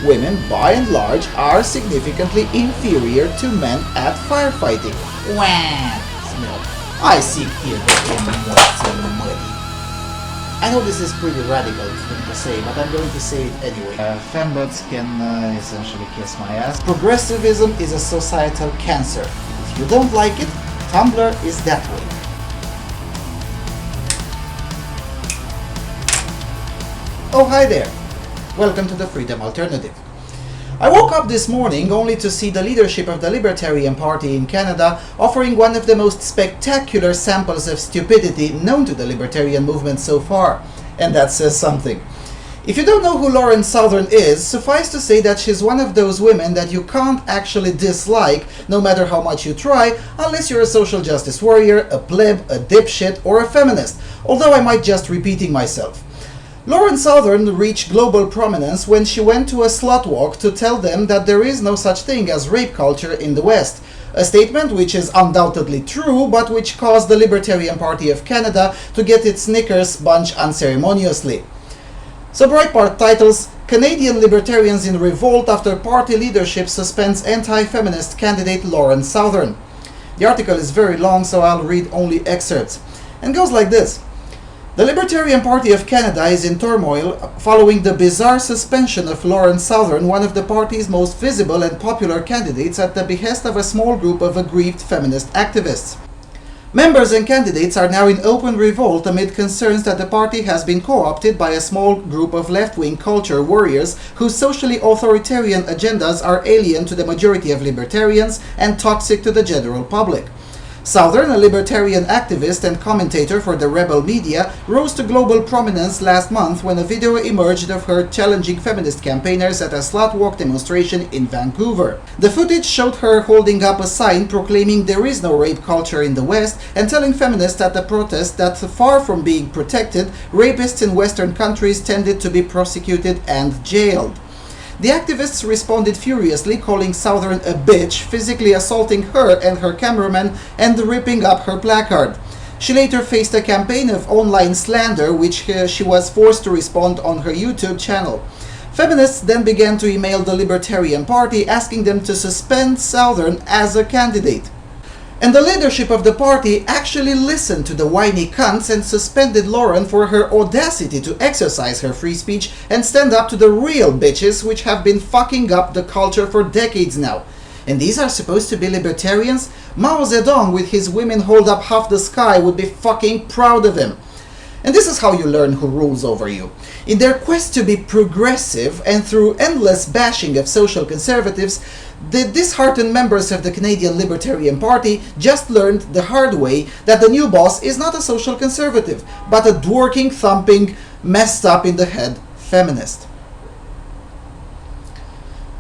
women, by and large, are significantly inferior to men at firefighting. Wah! Smell. I see here that moist and muddy. I know this is pretty radical thing to say, but I'm going to say it anyway. Fembots can essentially kiss my ass. Progressivism is a societal cancer. If you don't like it, Tumblr is that way. Oh, hi there. Welcome to the Freedom Alternative. I woke up this morning only to see the leadership of the Libertarian Party in Canada offering one of the most spectacular samples of stupidity known to the libertarian movement so far. And that says something. If you don't know who Lauren Southern is, suffice to say that she's one of those women that you can't actually dislike, no matter how much you try, unless you're a social justice warrior, a pleb, a dipshit, or a feminist, although I might just repeating myself. Lauren Southern reached global prominence when she went to a slut walk to tell them that there is no such thing as rape culture in the West. A statement which is undoubtedly true, but which caused the Libertarian Party of Canada to get its knickers bunched unceremoniously. So Breitbart titles, Canadian Libertarians in Revolt After Party Leadership Suspends Anti-Feminist Candidate Lauren Southern. The article is very long, so I'll read only excerpts. And goes like this. The Libertarian Party of Canada is in turmoil following the bizarre suspension of Lauren Southern, one of the party's most visible and popular candidates, at the behest of a small group of aggrieved feminist activists. Members and candidates are now in open revolt amid concerns that the party has been co-opted by a small group of left-wing culture warriors whose socially authoritarian agendas are alien to the majority of libertarians and toxic to the general public. Southern, a libertarian activist and commentator for the Rebel Media, rose to global prominence last month when a video emerged of her challenging feminist campaigners at a slut walk demonstration in Vancouver. The footage showed her holding up a sign proclaiming there is no rape culture in the West and telling feminists at the protest that far from being protected, rapists in Western countries tended to be prosecuted and jailed. The activists responded furiously, calling Southern a bitch, physically assaulting her and her cameraman, and ripping up her placard. She later faced a campaign of online slander, which she was forced to respond on her YouTube channel. Feminists then began to email the Libertarian Party, asking them to suspend Southern as a candidate. And the leadership of the party actually listened to the whiny cunts and suspended Lauren for her audacity to exercise her free speech and stand up to the real bitches which have been fucking up the culture for decades now. And these are supposed to be libertarians? Mao Zedong with his women hold up half the sky would be fucking proud of him. And this is how you learn who rules over you. In their quest to be progressive and through endless bashing of social conservatives, the disheartened members of the Canadian Libertarian Party just learned the hard way that the new boss is not a social conservative, but a dworking, thumping, messed up in the head feminist.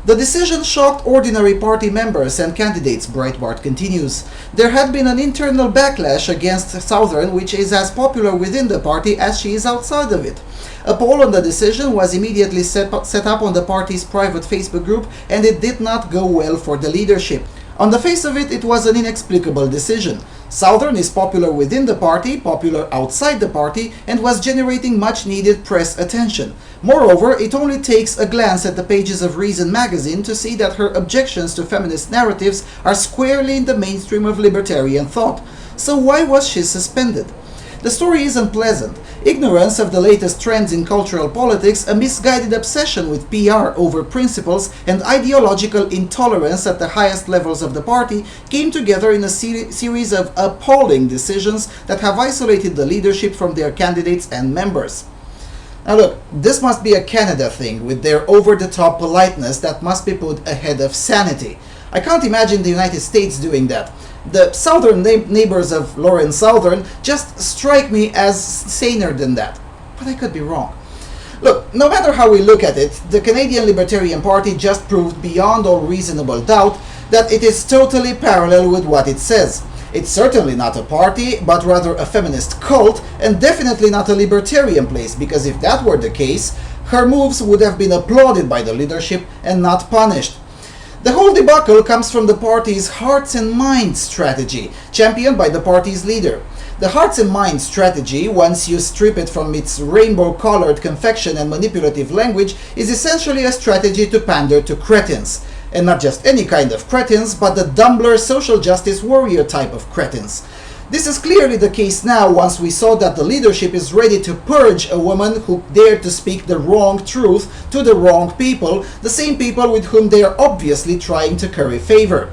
The decision shocked ordinary party members and candidates, Breitbart continues. There had been an internal backlash against Southern, which is as popular within the party as she is outside of it. A poll on the decision was immediately set up on the party's private Facebook group, and it did not go well for the leadership. On the face of it, it was an inexplicable decision. Southern is popular within the party, popular outside the party, and was generating much-needed press attention. Moreover, it only takes a glance at the pages of Reason magazine to see that her objections to feminist narratives are squarely in the mainstream of libertarian thought. So why was she suspended? The story isn't pleasant. Ignorance of the latest trends in cultural politics, a misguided obsession with PR over principles, and ideological intolerance at the highest levels of the party came together in a series of appalling decisions that have isolated the leadership from their candidates and members. Now look, this must be a Canada thing with their over-the-top politeness that must be put ahead of sanity. I can't imagine the United States doing that. The southern neighbors of Lauren Southern just strike me as saner than that. But I could be wrong. Look, no matter how we look at it, the Canadian Libertarian Party just proved beyond all reasonable doubt that it is totally parallel with what it says. It's certainly not a party, but rather a feminist cult, and definitely not a libertarian place, because if that were the case, her moves would have been applauded by the leadership and not punished. The whole debacle comes from the party's hearts and minds strategy, championed by the party's leader. The hearts and minds strategy, once you strip it from its rainbow-colored confection and manipulative language, is essentially a strategy to pander to cretins. And not just any kind of cretins, but the Dumbler social justice warrior type of cretins. This is clearly the case now once we saw that the leadership is ready to purge a woman who dared to speak the wrong truth to the wrong people, the same people with whom they are obviously trying to curry favor.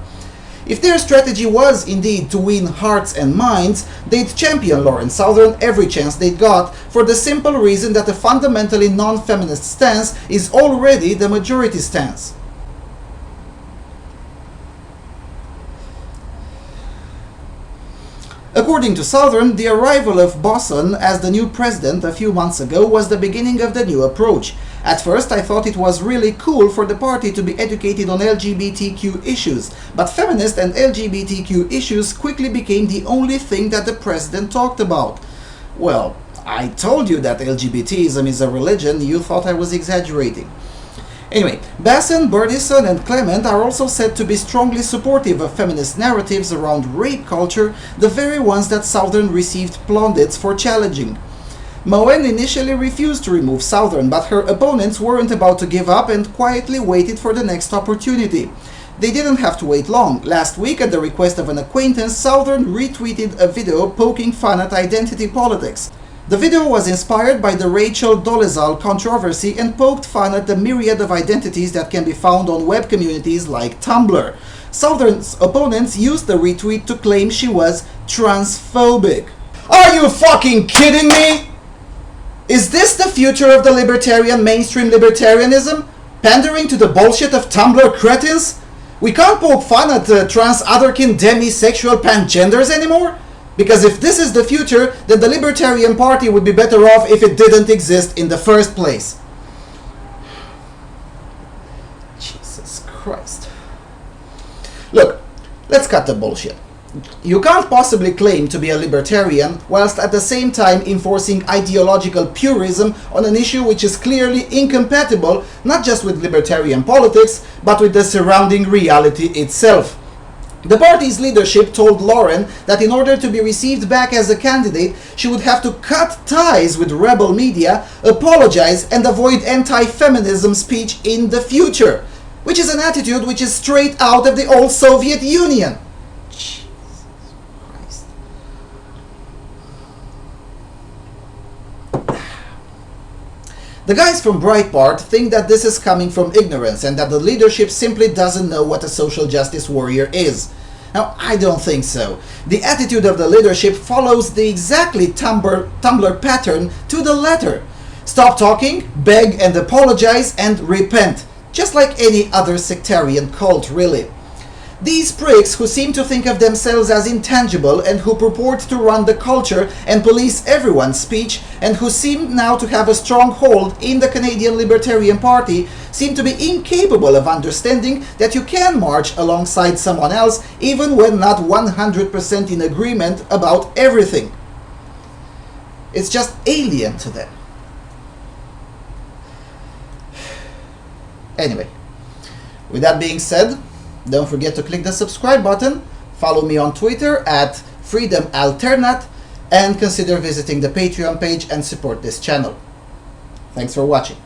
If their strategy was indeed to win hearts and minds, they'd champion Lauren Southern every chance they got, for the simple reason that a fundamentally non-feminist stance is already the majority stance. According to Southern, the arrival of Bosson as the new president a few months ago was the beginning of the new approach. At first, I thought it was really cool for the party to be educated on LGBTQ issues, but feminist and LGBTQ issues quickly became the only thing that the president talked about. Well, I told you that LGBTism is a religion. You thought I was exaggerating. Anyway, Basson, Bernison, and Clement are also said to be strongly supportive of feminist narratives around rape culture, the very ones that Southern received plaudits for challenging. Moen initially refused to remove Southern, but her opponents weren't about to give up and quietly waited for the next opportunity. They didn't have to wait long. Last week, at the request of an acquaintance, Southern retweeted a video poking fun at identity politics. The video was inspired by the Rachel Dolezal controversy and poked fun at the myriad of identities that can be found on web communities like Tumblr. Southern's opponents used the retweet to claim she was transphobic. Are you fucking kidding me? Is this the future of the libertarian mainstream libertarianism? Pandering to the bullshit of Tumblr cretins? We can't poke fun at trans otherkin demisexual pangenders anymore? Because if this is the future, then the Libertarian Party would be better off if it didn't exist in the first place. Jesus Christ. Look, let's cut the bullshit. You can't possibly claim to be a libertarian whilst at the same time enforcing ideological purism on an issue which is clearly incompatible not just with libertarian politics, but with the surrounding reality itself. The party's leadership told Lauren that in order to be received back as a candidate, she would have to cut ties with rebel media, apologize, and avoid anti-feminism speech in the future, which is an attitude which is straight out of the old Soviet Union. Jesus Christ. The guys from Breitbart think that this is coming from ignorance and that the leadership simply doesn't know what a social justice warrior is. Now, I don't think so. The attitude of the leadership follows the exactly Tumblr pattern to the letter. Stop talking, beg and apologize, and repent. Just like any other sectarian cult, really. These pricks who seem to think of themselves as intangible and who purport to run the culture and police everyone's speech and who seem now to have a strong hold in the Canadian Libertarian Party seem to be incapable of understanding that you can march alongside someone else even when not 100% in agreement about everything. It's just alien to them. Anyway, with that being said, don't forget to click the subscribe button, follow me on Twitter at FreedomAlternate, and consider visiting the Patreon page and support this channel. Thanks for watching.